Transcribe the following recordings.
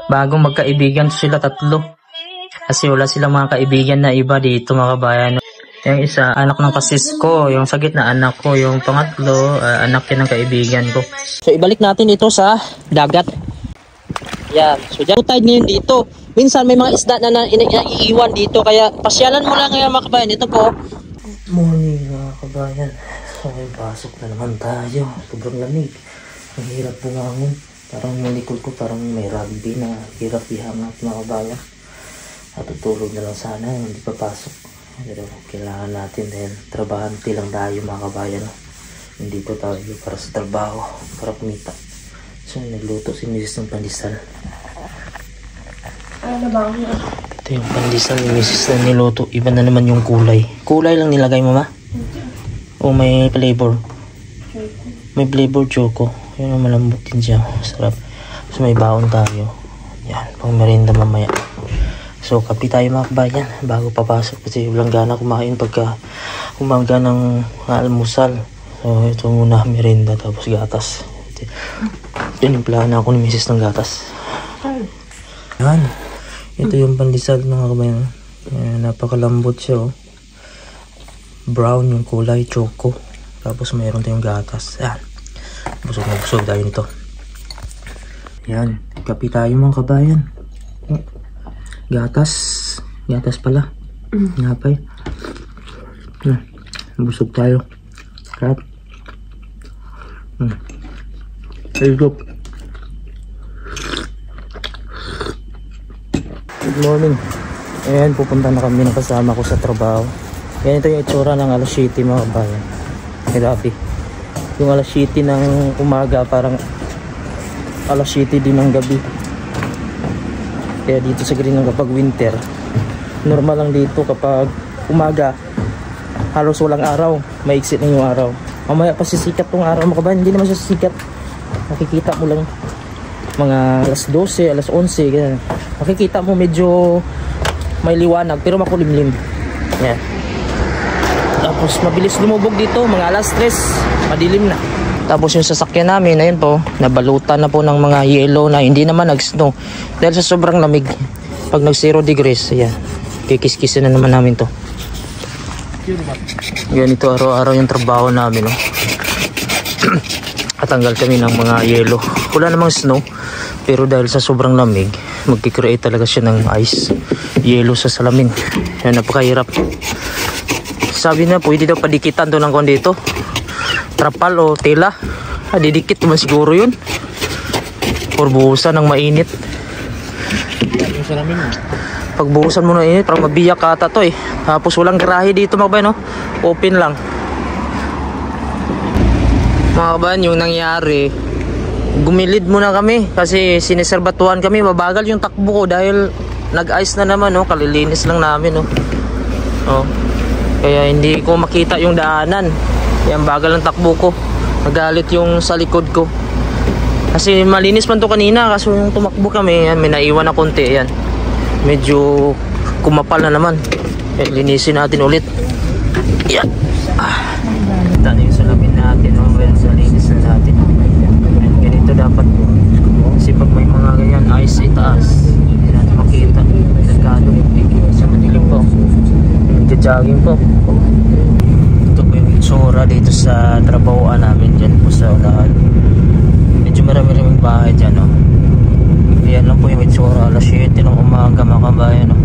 Bagong magkaibigan sila tatlo. Kasi wala silang mga kaibigan na iba dito mga kabayan. Yung isa, anak ng kasis ko. Yung sa gitna, anak ko. Yung pangatlo, anak yun ng kaibigan ko. So, ibalik natin ito sa dagat. Yan. So, dyan tide ngayon dito. Minsan may mga isda na naiiwan dito. Kaya, pasyalan mo lang ngayon mga kabayan. Ito po. Good morning mga kabayan. So, pasok na naman tayo. Sobrang lamig. Ang hirap bumangon. Parang yung likod ko parang may rugby na hirap ihangat mga kabayan. At tutulog na lang sana. Hindi papasok. Pero kailangan natin dahil trabahante lang tayo mga kabayan. Hindi po tayo para sa trabaho, para kumita. So nagluto si Mrs. ng pandesal. Ano ba? Ito yung pandesal ni Mrs. na niluto. Iba na naman yung kulay. Kulay lang nilagay mama? O may flavor? May flavor choco. Yun ang malambot din siya. Sarap. So may baon tayo. Yan, pang merienda mamaya. So, kape tayo mga kabayan bago papasok kasi walang gana kumain pagka umaga ng almusal. So, ito muna merienda tapos gatas. Tinimplahan ako ni Mrs. ng gatas. Yan. Ito yung pandesal mga kabayan. Napakalambot siya. Oh. Brown yung kulay, choco. Tapos mayroon tayong gatas. Yan. Busog na busog tayo nito. Yan. Kape tayo mga kabayan. Gatas pala. Napay. Busog tayo. Sarap. Good morning. Ayan, pupunta na kami ng kasama ko sa trabaho. Ayan, ito yung itsura ng alas 7 mga kabayan. Grabe. Yung alas 7 ng umaga parang alas 7 din ng gabi. Kaya dito sa Greenland kapag winter, normal lang dito kapag umaga, halos walang araw, maiksit na yung araw. Mamaya pa sisikat tong araw mga kabayan, hindi naman siya sisikat. Makikita mo lang mga alas 12, alas 11, ganyan. Makikita mo medyo may liwanag pero makulimlim. Yan. Tapos mabilis lumubog dito, mga alas 3, madilim na. Tapos yung sasakyan namin, ayun po, nabalutan na po ng mga yellow na hindi naman nag-snow. Dahil sa sobrang lamig, pag nag 0 degrees, ayan, kikis-kisin na naman namin to. Yan, ito araw-araw yung trabaho namin. Oh. Katanggal kami ng mga yellow. Wala namang snow, pero dahil sa sobrang lamig, magkikreate talaga siya ng ice, yellow sa salamin. Yan, napakahirap. Sabi na, pwede daw padikitan doon ng kon dito. Trapal o tela, didikit naman siguro yun or buhusan ng mainit. Pag buhusan mo ng init parang mabiyak ata to eh. Tapos walang garahe dito mga kabayan, no? Open lang mga kabayan. Yung nangyari, gumilid muna kami kasi siniserbatuan kami. Mabagal yung takbo ko dahil nag-ice na naman, no? Kalilinis lang namin, no? Oh. Kaya hindi ko makita yung daanan. Yan, bagal ng takbo ko. Nagalit yung sa likod ko. Kasi malinis man to kanina. Kaso yung tumakbo kami, yan, may naiwan na konti. Yan. Medyo kumapal na naman. Linisin natin ulit. Yan. Ito na yung salamin natin. Well, sa linis na natin. Yan, ganito dapat. Kasi pag may mga ganyan, ice itaas. Hindi natin makita. Nagkado. Sa madilim po. Jogging po. Sura dito sa trabahoan namin dyan po sa unahan. Medyo marami-raming bahay dyan, no? Ayan lang po yung itsura. Alas 7 ng umaga mga kabayan, no?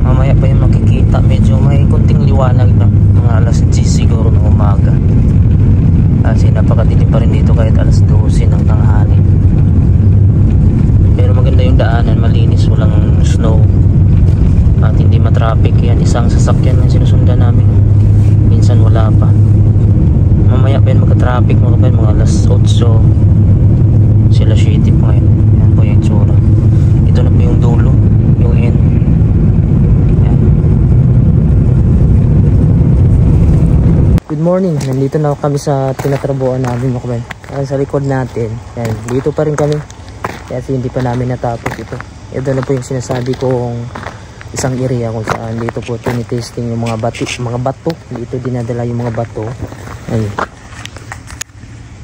Mamaya pa yung makikita. Medyo may kunting liwanag na. Mga alas 10 siguro ng umaga. Kasi napakadilim pa rin dito kahit alas 12 ng tanghali. Pero maganda yung daanan. Malinis. Walang snow. At hindi matraffic. Yan, isang sasakyan na sinusundan namin. Minsan wala pa. Mamaya pa yun magka-traffic mga kabayan, mga alas 8 sila 7 po ngayon. Yan po yung tsura. Ito na po yung dulo, yung end. Yan. Good morning. Nandito na kami sa tinatrabuhan namin mga kabayan. Sa likod natin. Yan. Dito pa rin kami. Kasi hindi pa namin natapos ito. Ito na po yung sinasabi kong isang area kung saan dito po tinitesting yung mga bato. Dito dinadala yung mga bato. Ayun.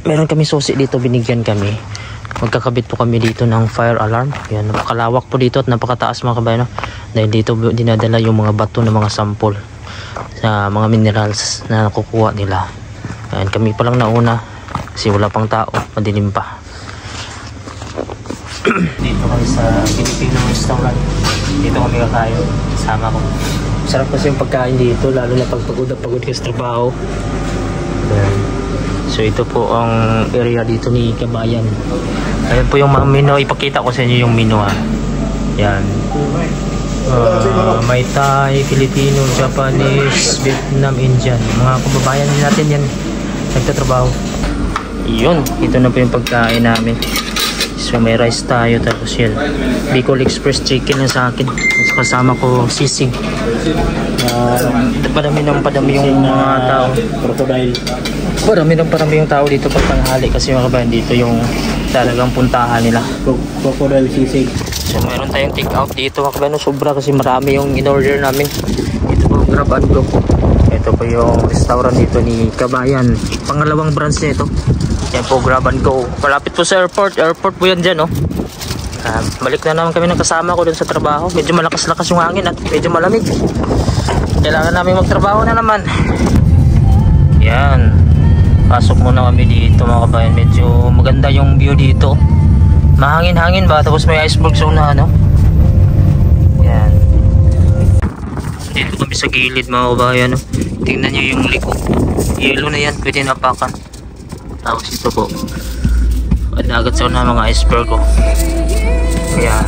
Meron kami susi dito, binigyan kami. magkakabit po kami dito ng fire alarm. Yan, napakalawak po dito at napakataas mga kabayan, no? Dahil dito dinadala yung mga bato ng mga sample sa mga minerals na nakukuha nila. Yan, kami pa lang nauna kasi wala pang tao, madilim pa. Dito kami sa Filipino restaurant. Dito kami kakain, kasama ko. Sarap kasi yung pagkain dito, lalo na pag pagod na pagod ka sa trabaho. Yan. So ito po ang area dito ni Kabayan. Ayan po yung mga menu, ipakita ko sa inyo yung menu ha. Yan. May Thai, Filipino, Japanese, Vietnam, Indian. Mga kababayan natin yan, nagtatrabaho. Yun, ito na po yung pagkain namin. So may rice tayo, tapos yan Bicol Express chicken na sa akin. Kasama ko sisig. Padami yung mga tao. Crocodile. Padami yung tao dito pag tanghali kasi mga kabayan dito yung talagang puntahan nila. Crocodile sisig. So meron tayong take out dito mga kabayan. Sobra kasi marami yung in-order namin. Ito po grab and go. Ito po yung restaurant dito ni Kabayan. Pangalawang branch nito. Yan po, grab and go. Malapit po sa airport. Airport po yan dyan, oh. Balik na naman kami ng kasama ko dun sa trabaho. Medyo malakas-lakas yung hangin at medyo malamig. Kailangan namin magtrabaho na naman. Yan. Pasok muna kami dito mga kabayan. Medyo maganda yung view dito. Mahangin-hangin ba? Tapos may iceberg zone na, ano? Yan. Dito kami sa gilid mga kabayan, oh. Tingnan nyo yung liko. Yellow na yan. Pwede napakan. Tapos ito po, dagat sa mga iceberg ko. Kaya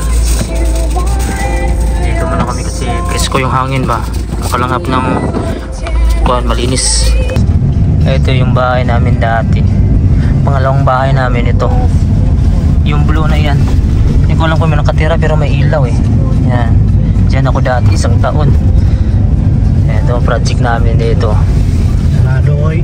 dito muna kami kasi presko yung hangin ba, makalanghap ng kuwan, malinis. Ito yung bahay namin dati, pangalawang bahay namin ito, yung blue na yan. Hindi ko alam kung may nakatira pero may ilaw eh. Yan, dyan ako dati isang taon. Ito project namin dito. Nadoy.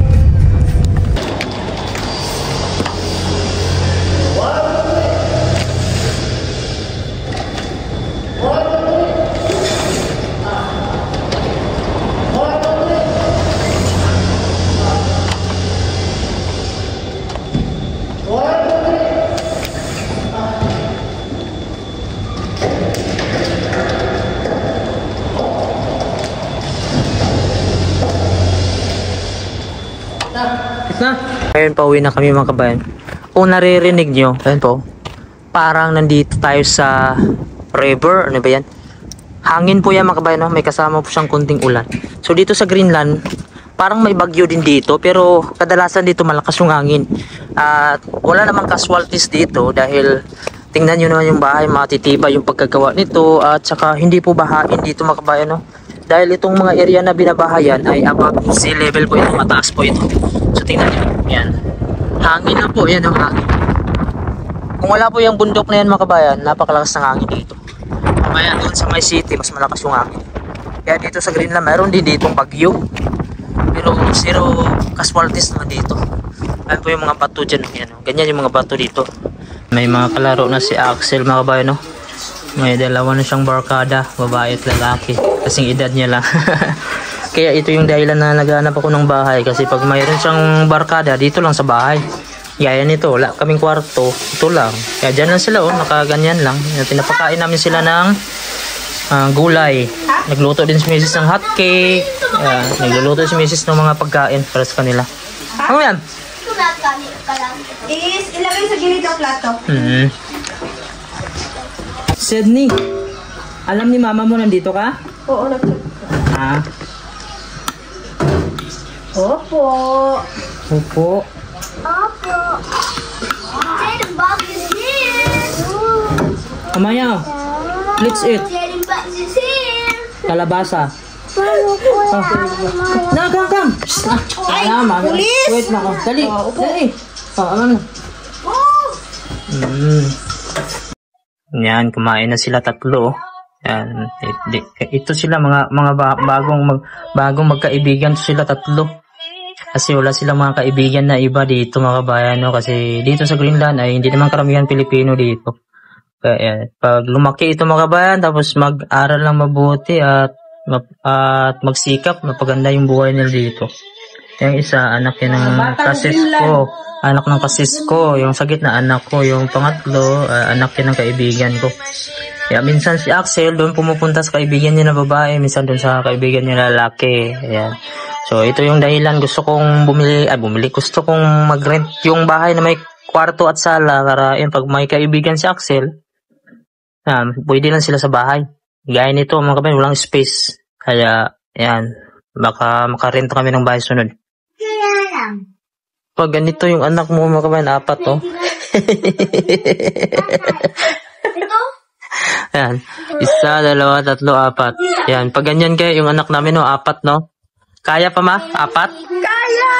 Ngayon pauwi na kami mga kabayan. Kung naririnig nyo, ayun po, parang nandito tayo sa river. Ano ba yan? Hangin po yan mga kabayan, no? May kasama po siyang kunting ulan. So dito sa Greenland, parang may bagyo din dito, pero kadalasan dito malakas yung hangin. At wala namang casualties dito dahil tingnan nyo naman yung bahay, matitiba yung pagkagawa nito. At saka hindi po bahain dito mga kabayan, no? Dahil itong mga area na binabahayan ay above sea level po ito, mataas po ito. So tingnan nyo, yan. Hangin na po, yan ang hangin. Kung wala po yung bundok na yan mga kabayan, napakalakas ng hangin dito. Kaya doon sa my city, mas malakas yung hangin. Kaya dito sa Greenland, mayroon din ditong bagyo. Pero zero casualties naman dito. Ayan po yung mga bato dyan. Yan, ganyan yung mga bato dito. May mga kalaro na si Axel mga kabayan, no? May dalawa na siyang barkada, babae at lalaki. Kasing edad niya lang. Kaya ito yung dahilan na naghanap ako ng bahay. Kasi pag mayroon siyang barkada, dito lang sa bahay. Gaya nito, wala kaming kwarto. Ito lang. Kaya dyan lang sila, oh, nakaganyan lang. Pinapakain namin sila ng gulay. Nagluto din si Mrs. ng hot cake. Nagluluto si Mrs. ng mga pagkain para sa kanila. Ano yan? Is ilagay sa gilid ng plato. Sydney, alam ni mama mo nandito ka? Oo, nag-check. Opo. Opo. Opo. The box is here. Amaya, let's eat. The box is here. Kalabasa. Na, come. Ay, mami. pulis! Wait na ako. Dali, dali. Ano? Yan, kumain na sila tatlo. Yan, ito sila mga bagong magkaibigan sila tatlo. Kasi wala silang mga kaibigan na iba dito mga kabayan, no? Kasi dito sa Greenland ay hindi naman karamihan Pilipino dito. Kaya pag lumaki ito mga kabayan, tapos mag-aral lang mabuti at magsikap, mapaganda yung buhay nila dito. Yung isa, anak yan ng kasis ko. Anak ng kasis ko. Yung sa gitna, anak ko. Yung pangatlo, anak yan ng kaibigan ko. Kaya minsan si Axel doon pumupunta sa kaibigan niya na babae. Minsan doon sa kaibigan niya na lalaki. Ayan. So, ito yung dahilan. Gusto kong bumili. Gusto kong mag-rent yung bahay na may kwarto at sala. Para yun, pag may kaibigan si Axel, pwede lang sila sa bahay. Gaya nito, mga kabayan, walang space. Kaya, yan. Makarenta kami ng bahay sunod. Pag ganito yung anak mo, mga kabayan, 4 to. Yan. 1, 2, 3, 4. Yan. Pag ganyan kayo, yung anak namin, 4, no? Kaya pa, ma? 4? Kaya!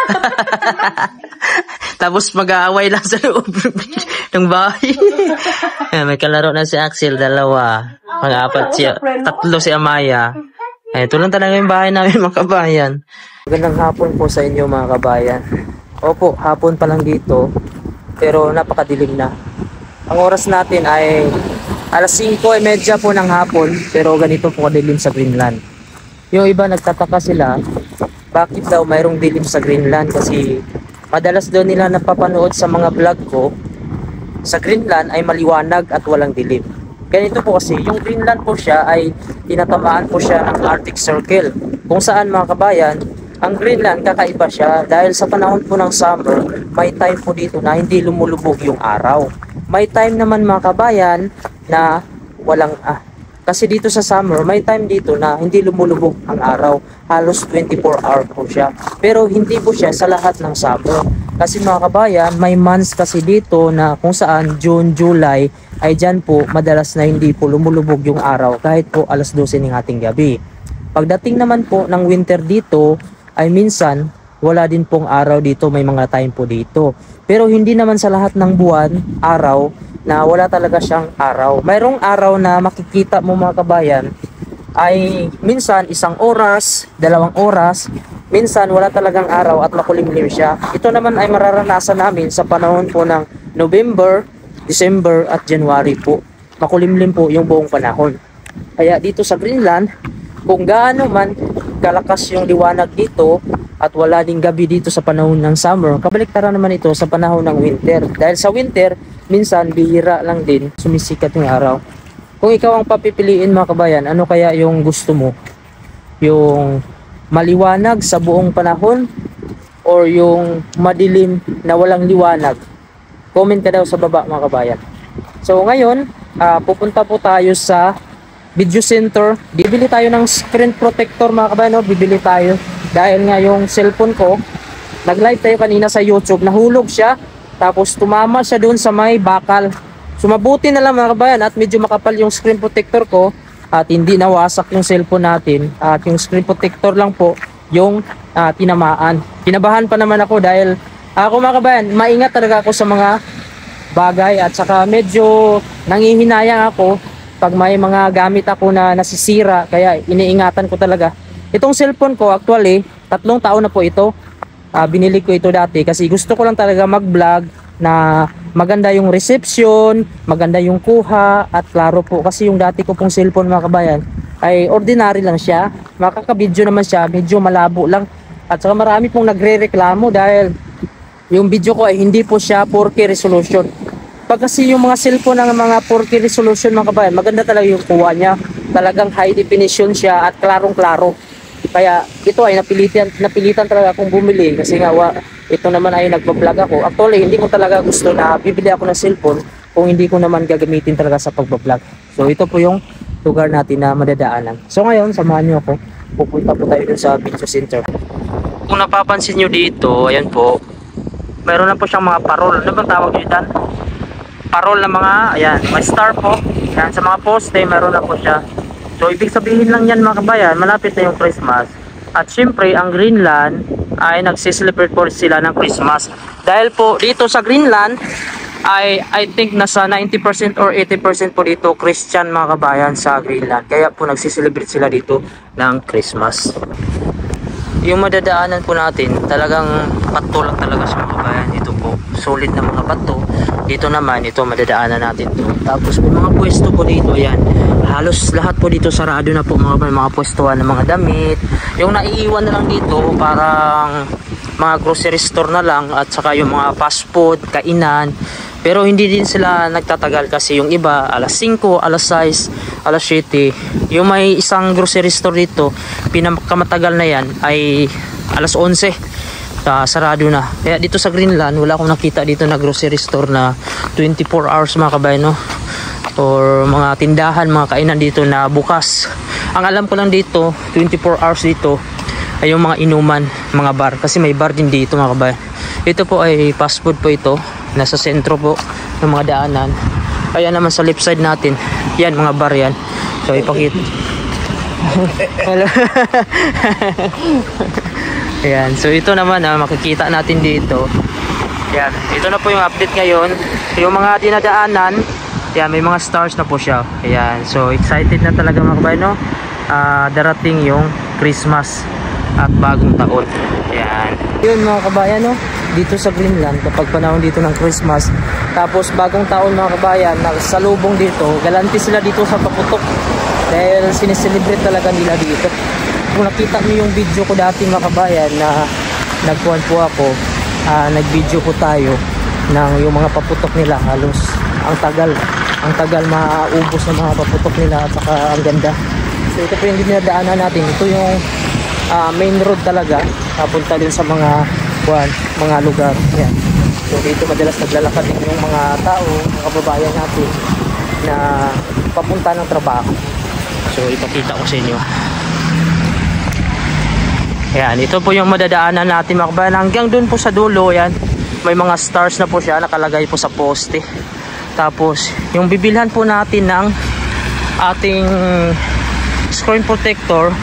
Tapos mag-aaway lang sa loob ng bahay. Yan, may kalaro na si Axel, 2. Mag-4 siya. 3 si Amaya. Ito lang talaga yung bahay namin, mga kabayan. Magandang hapon po sa inyo, mga kabayan. Opo, hapon pa lang dito. Pero napakadilim na. Ang oras natin ay alas 5:30 po ng hapon. Pero ganito po kadilim sa Greenland. Yung iba nagtataka sila, bakit daw mayroong dilim sa Greenland? Kasi madalas daw nila napapanood sa mga vlog ko, sa Greenland ay maliwanag at walang dilim. Ganito po kasi, yung Greenland po siya ay tinatamaan po siya ng Arctic Circle. Kung saan, mga kabayan, ang Greenland kakaiba siya dahil sa panahon po ng summer, may time po dito na hindi lumulubog yung araw. May time naman, mga kabayan, na walang kasi dito sa summer, may time dito na hindi lumulubog ang araw. Halos 24 hour po siya. Pero hindi po siya sa lahat ng summer. Kasi mga kabayan, may months kasi dito na kung saan June, July, ay dyan po madalas na hindi po lumulubog yung araw kahit po alas 12 ng ating gabi. Pagdating naman po ng winter dito, ay minsan wala din pong araw dito, may mga time po dito. Pero hindi naman sa lahat ng buwan, araw, na wala talaga siyang araw. Mayroong araw na makikita mo, mga kabayan, ay minsan 1 oras, 2 oras, minsan wala talagang araw at makulimlim siya. Ito naman ay mararanasan namin sa panahon po ng November, December at January po. Makulimlim po yung buong panahon. Kaya dito sa Greenland, kung gaano man kalakas yung liwanag dito at wala ding gabi dito sa panahon ng summer, kabaliktaran naman ito sa panahon ng winter. Dahil sa winter, minsan bihira lang din sumisikat yung araw. Kung ikaw ang papipiliin, mga kabayan, ano kaya yung gusto mo? Yung maliwanag sa buong panahon or yung madilim na walang liwanag? Comment ka daw sa baba, mga kabayan. So ngayon, pupunta po tayo sa video center. Bibili tayo ng screen protector, mga kabayan, no? Bibili tayo dahil nga yung cellphone ko, nag-live tayo kanina sa YouTube, nahulog siya tapos tumama siya doon sa may bakal. So mabuti na lang, mga kabayan, at medyo makapal yung screen protector ko at hindi nawasak yung cellphone natin at yung screen protector lang po yung tinamaan. Kinabahan pa naman ako dahil ako, mga kabayan, maingat talaga ako sa mga bagay at saka medyo nangihinayang ako pag may mga gamit ako na nasisira, kaya iniingatan ko talaga. Itong cellphone ko, actually, 3 taon na po ito. Binili ko ito dati kasi gusto ko lang talaga mag-vlog na maganda yung reception, maganda yung kuha at klaro po. Kasi yung dati ko pong cellphone, mga kabayan, ay ordinary lang siya. Makaka-video naman siya, medyo malabo lang. At saka marami pong nagre-reklamo dahil yung video ko ay hindi po siya 4K resolution. Pag kasi yung mga cellphone ng mga 4K resolution, mga kabayan, maganda talaga yung kuha niya. Talagang high definition siya at klarong-klaro. Kaya ito ay napilitan talaga akong bumili kasi nga ito naman ay nagpa-vlog ako. Actually, hindi ko talaga gusto na bibili ako ng cellphone kung hindi ko naman gagamitin talaga sa pagpa-vlog. So ito po yung lugar natin na madadaanan. So ngayon, samahan niyo ako. Pupunta po tayo dun sa video center. Kung napapansin niyo dito, ayan po, mayroon na po siyang mga parol. Ano bang tawag nyo dyan? Parol na mga, ayan, may star po. Ayan, sa mga poste, mayroon na po siya. So, ibig sabihin lang yan, mga kabayan, malapit na yung Christmas. At syempre, ang Greenland ay nagsiselebrate po sila ng Christmas. Dahil po, dito sa Greenland, I think nasa 90% or 80% po dito Christian, mga kabayan, sa Greenland. Kaya po nagsiselebrate sila dito ng Christmas. Yung madadaanan po natin, talagang patulak talaga sa mga kabayan dito po solid na mga bato. Dito naman, ito madadaanan natin to. Tapos may mga pwesto po dito, yan. Halos lahat po dito sarado na po, mga pwestuhan ng mga damit. Yung naiiwan na lang dito, parang mga grocery store na lang, at saka yung mga fast food, kainan. Pero hindi din sila nagtatagal kasi yung iba alas 5, alas 6, alas 7. Yung may isang grocery store dito, pinakamatagal na yan ay alas 11. Sarado na. Kaya dito sa Greenland, wala akong nakita dito na grocery store na 24 hours mga kabayan, no? Or mga tindahan, mga kainan dito na bukas. Ang alam ko lang dito, 24 hours dito ay yung mga inuman, mga bar. Kasi may bar din dito mga kabayan. Ito po ay fast food po ito. Nasa sentro po ng mga daanan. Ayan naman sa left side natin. Yan, mga bar yan. So ipakita. Hello. Ayan. So ito naman, makikita natin dito. Yan. Ito na po yung update ngayon. Yung mga dinadaanan, yan, may mga stars na po siya. Ayan. So excited na talaga mga kabayan, no? Darating yung Christmas at bagong taon. Ayan. Yun mga kabayan, no? Dito sa Greenland, kapag panahon dito ng Christmas, tapos bagong taon mga kabayan, nagsalubong dito, galanti sila dito sa paputok dahil sineselebrate talaga nila dito. Kung nakita niyo yung video ko dati mga kabayan na nagkuhan po ako, nag-video po tayo ng yung mga paputok nila. Halos ang tagal maubos ng mga paputok nila, at saka ang ganda. So ito po yung dinadaanan natin. Ito yung main road talaga, papunta din sa mga lugar. Yan. So dito madalas naglalakad din yung mga tao, mga kababayan natin na papunta ng trabaho. So ipakita ko sa inyo. Yan, ito po yung madadaanan natin mga kababayan. Hanggang dun po sa dulo, yan, may mga stars na po siya nakalagay po sa poste. Tapos yung bibilhan po natin ng ating screen protector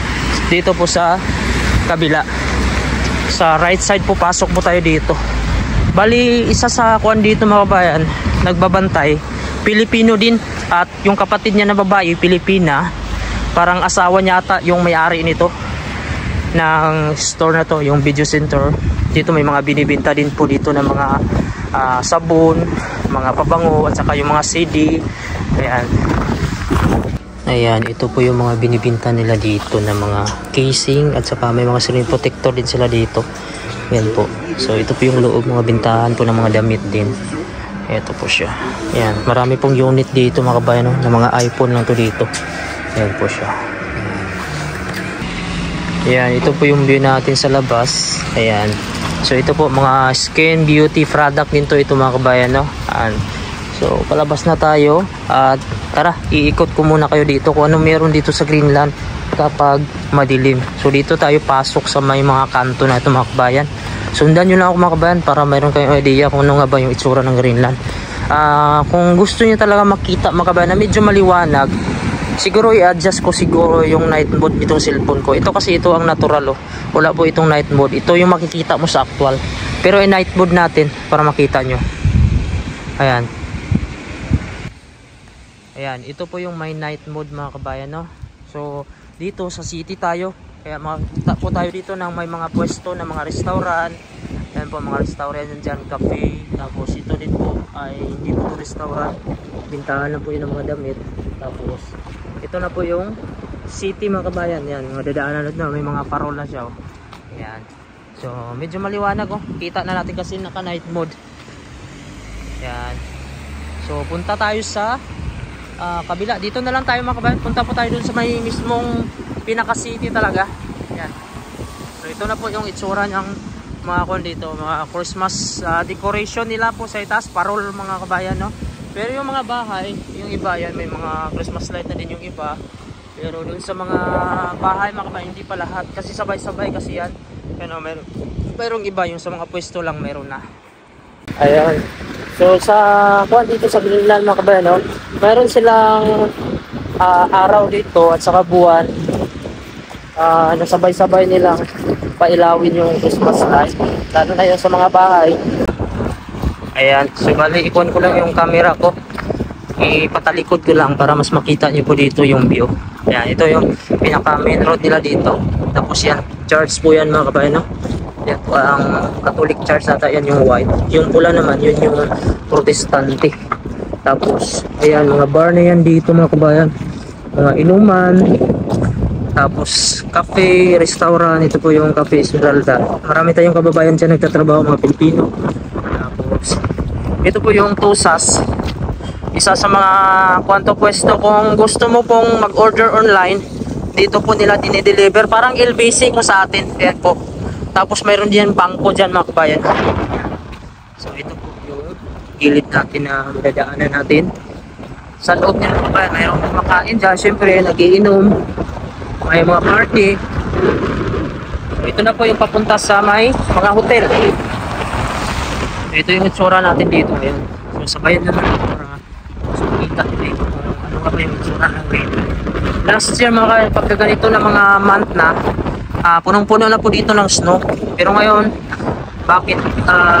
dito po sa kabila. Sa right side po, pasok po tayo dito. Bali, isa sa kuan dito mga kabayan, nagbabantay, Pilipino din, at yung kapatid niya na babae, Pilipina. Parang asawa niya ata yung may-ari nito ng store na to, yung video center. Dito may mga binibenta din po dito ng mga sabon, mga pabango, at saka yung mga CD. Ayan. Ayan, ito po yung mga binibinta nila dito na mga casing, at saka may mga screen protector din sila dito. Ayan po. So ito po yung loob, mga bintahan po ng mga damit din. Ito po siya. Ayan, marami pong unit dito mga kabayan, no? Na mga iPhone lang to dito. Ayan po siya. Ayan, ito po yung view natin sa labas. Ayan. So ito po mga skin beauty product din to, ito mga kabayan, no? Ayan. So palabas na tayo at tara, iikot ko muna kayo dito kung ano meron dito sa Greenland kapag madilim. So dito tayo pasok sa may mga kanto na ito mga kabayan. Sundan nyo lang ako mga kabayan para mayroon kayong idea kung ano nga ba yung itsura ng Greenland. Kung gusto nyo talaga makita mga kabayan na medyo maliwanag, siguro i-adjust ko siguro yung night mode itong cellphone ko. Ito kasi ito ang natural, oh. Wala po itong night mode. Ito yung makikita mo sa actual. Pero i-night mode natin para makita nyo. Ayan. Ayan, ito po yung my night mode mga kabayan, no? So, dito sa city tayo. Kaya makita po tayo dito ng may mga pwesto ng mga restaurant. Ayan po, mga restaurant dyan, cafe. Tapos ito din po ay hindi po restaurant. Bintahan na po yun ng mga damit. Tapos, ito na po yung city mga kabayan. Ayan, mga dadaanan na, may mga parol na siya, oh. Ayan. So, medyo maliwanag, oh. Kita na natin kasi naka night mode. Ayan. So, punta tayo sa kabila. Dito na lang tayo mga kabayan. Punta po tayo dun sa may mismong pinaka city talaga. Yan. So ito na po yung itsura ng mga kon dito, mga Christmas decoration nila po sa itaas, parol mga kabayan, no? Pero yung mga bahay, yung iba yan, may mga Christmas light na din yung iba. Pero dun sa mga bahay mga kabayan, hindi pa lahat kasi sabay-sabay kasi yan. Pero mayroong iba, yung sa mga pwesto lang meron na. Ayan. So sa kuan dito sa Greenland mga kabayan, no, mayroon silang araw dito at saka buwan. Nasabay-sabay nilang pailawin yung Christmas light, lalo na yun sa mga bahay. Ayan, so bali ikon ko lang yung camera ko, ipatalikod ko lang para mas makita nyo po dito yung view. Ayan, ito yung pinaka main road nila dito. Tapos yan, church po yan mga kabayan, no? Yan po ang Catholic Church nata, yan yung white. Yung pula naman, yun yung Protestante. Tapos, ayan, mga bar na yan dito mga kabayan. Mga inuman. Tapos, cafe, restaurant. Ito po yung Cafe Esmeralda. Marami tayong kababayan dyan nagtatrabaho, mga Pilipino. Tapos, ito po yung Tusas. Isa sa mga kwanto pwesto kung gusto mo pong mag-order online. Dito po nila dinideliver. Parang LBC ko sa atin. Ayan po. Tapos mayroon din bangko dyan mga kabayan. So ito po yung gilid natin na dadaanan natin. Sa loob nila mga kabayan, mayroon kumakain dyan. Siyempre nagiinom. May mga party. So ito na po yung papunta sa may mga hotel. Ito yung itsura natin dito. Ayan. So sabayan naman para makita dito kung ano nga ba yung itsura ng rain. Last year mga pagka ganito na mga month na, punong-puno na po dito ng snow. Pero ngayon, bakit,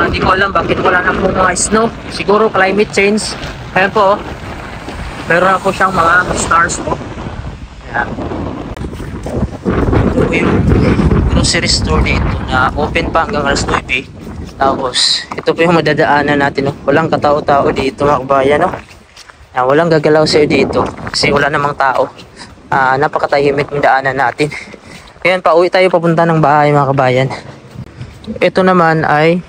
hindi ko alam bakit wala na po mga snow. Siguro climate change. Ayan po, meron na po siyang mga stars po. Ayan. Ito po yung grocery store dito na open pa hanggang alas 9. Tapos, ito po yung madadaanan natin. No? Walang katao-tao dito mga kabayan. No? Ayan, walang gagalaw sa'yo dito kasi wala namang tao. Napakatahimik yung daanan natin. Ayan, pauwi tayo papunta ng bahay mga kabayan. Ito naman ay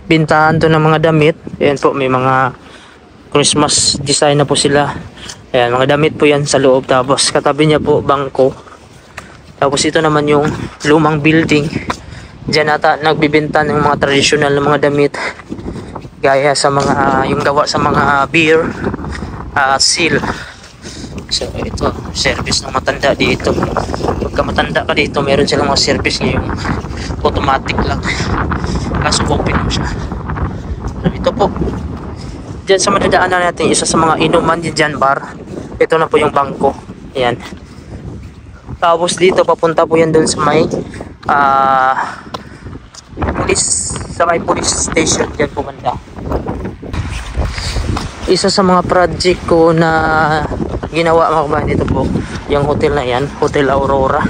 bintahan to ng mga damit. Ayan po, may mga Christmas design na po sila. Ayan, mga damit po yan sa loob. Tapos katabi niya po bangko. Tapos ito naman yung lumang building. Diyan ata nagbibenta ng mga traditional na mga damit. Gaya sa mga, yung gawa sa mga beer, seal. So ito, service ng matanda dito. Pagka matanda ka dito, meron silang mga service ngayong automatic lang. Kaso open mo siya. So ito po, dyan sa madadaanan natin, isa sa mga inuman dyan bar. Ito na po yung bangko. Ayan. Tapos dito, papunta po yan dun sa may police station. Dyan po banda. Isa sa mga project ko na ginawa mga kabayan, ito po yung hotel na yan, Hotel Aurora.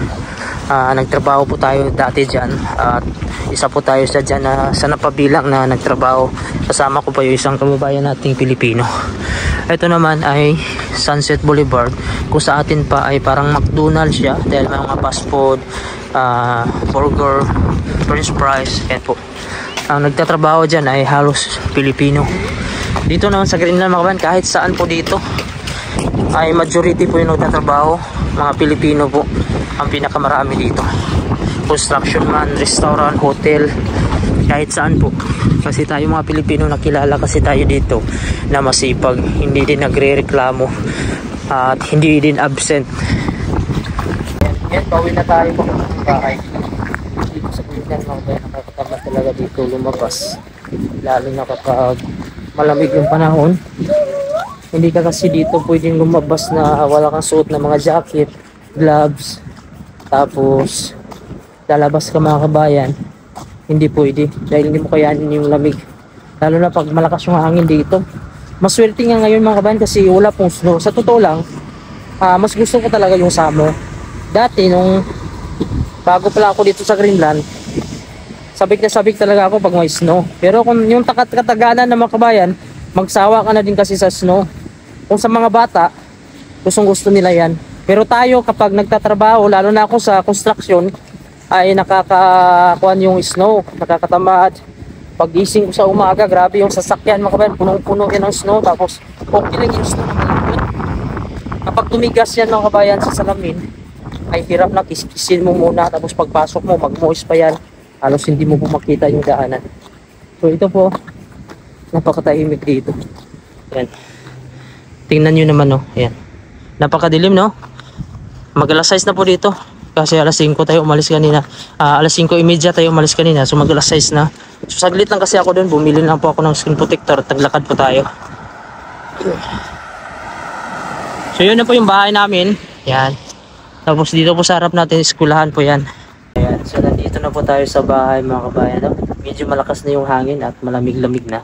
Nagtrabaho po tayo dati dyan at isa po tayo sa dyan na sa napabilang na nagtrabaho. Kasama ko pa yung isang kababayan nating Pilipino. Ito naman ay Sunset Boulevard, kung sa atin pa ay parang McDonald's siya dahil may mga fast food, burger, french fries. Yan po, ang nagtatrabaho dyan ay halos Pilipino. Dito naman sa Greenland mga kabayan, kahit saan po dito ay majority po yung nagtatrabaho, mga Pilipino po ang pinakamarami dito. Construction man, restaurant, hotel, kahit saan po. Kasi tayo mga Pilipino, nakilala kasi tayo dito na masipag, hindi din nagre-reklamo at hindi din absent. Yan, pauwi na tayo po ng bahay. Dito sa Greenland mga kabayan, nakakatama talaga dito lumabas, lalo na kapag malamig yung panahon. Hindi ka kasi dito pwedeng lumabas na wala kang suot na mga jacket, gloves, tapos lalabas ka mga kabayan. Hindi pwede dahil hindi mo kayanin yung lamig, lalo na pag malakas yung hangin dito. Maswerte nga ngayon mga kabayan kasi wala pong snow. Sa totoo lang, mas gusto ko talaga yung summer. Dati nung bago pala ako dito sa Greenland, sabik na sabik talaga ako pag may snow. Pero kung yung kataganan ng mga kabayan, magsawa ka na din kasi sa snow. Kung sa mga bata, gustong gusto nila yan. Pero tayo kapag nagtatrabaho, lalo na ako sa construction, ay nakakakuan yung snow, nakakatamad. Pag gising ko sa umaga, grabe yung sasakyan mga kabayan, punong-puno yan ng snow. Tapos okay lang yung snow na malambot. Kapag tumigas yan mga kabayan sa salamin, ay hirap na, kiskisin mo muna. Tapos pagpasok mo, mag-moist pa yan. Halos hindi mo po makita yung daanan. So ito po, napakatahimik dito. Yan. Tingnan nyo naman, no. Yan. Napakadilim, no. Mag-alas 6 na po dito. Kasi alas 5 tayo umalis kanina. Alas 5:30 tayo umalis kanina. So mag-alas 6 na. So saglit lang kasi ako doon. Bumili lang po ako ng screen protector. Taglakad po tayo. So yun na po yung bahay namin. Yan. Tapos dito po sa harap natin, eskwelahan po yan. Ayan. So nandito na po tayo sa bahay mga kabayan, no? Medyo malakas na yung hangin at malamig-lamig na.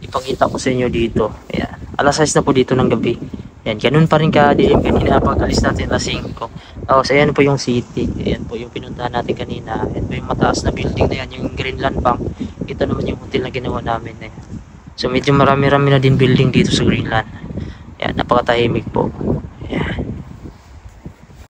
Ipakita ko sa inyo dito. Ayan. Alas 6 na po dito ng gabi. Yan, ganun pa rin ka dilim kanina pag alis natin alas 5. Oh, so ayan po yung city. Ayan po yung pinuntahan natin kanina. Ayan po yung mataas na building na yan, yung Greenland Bank. Ito naman yung hotel na ginawa namin. Ayan. So medyo marami-rami na din building dito sa Greenland. Ayan, napakatahimik po.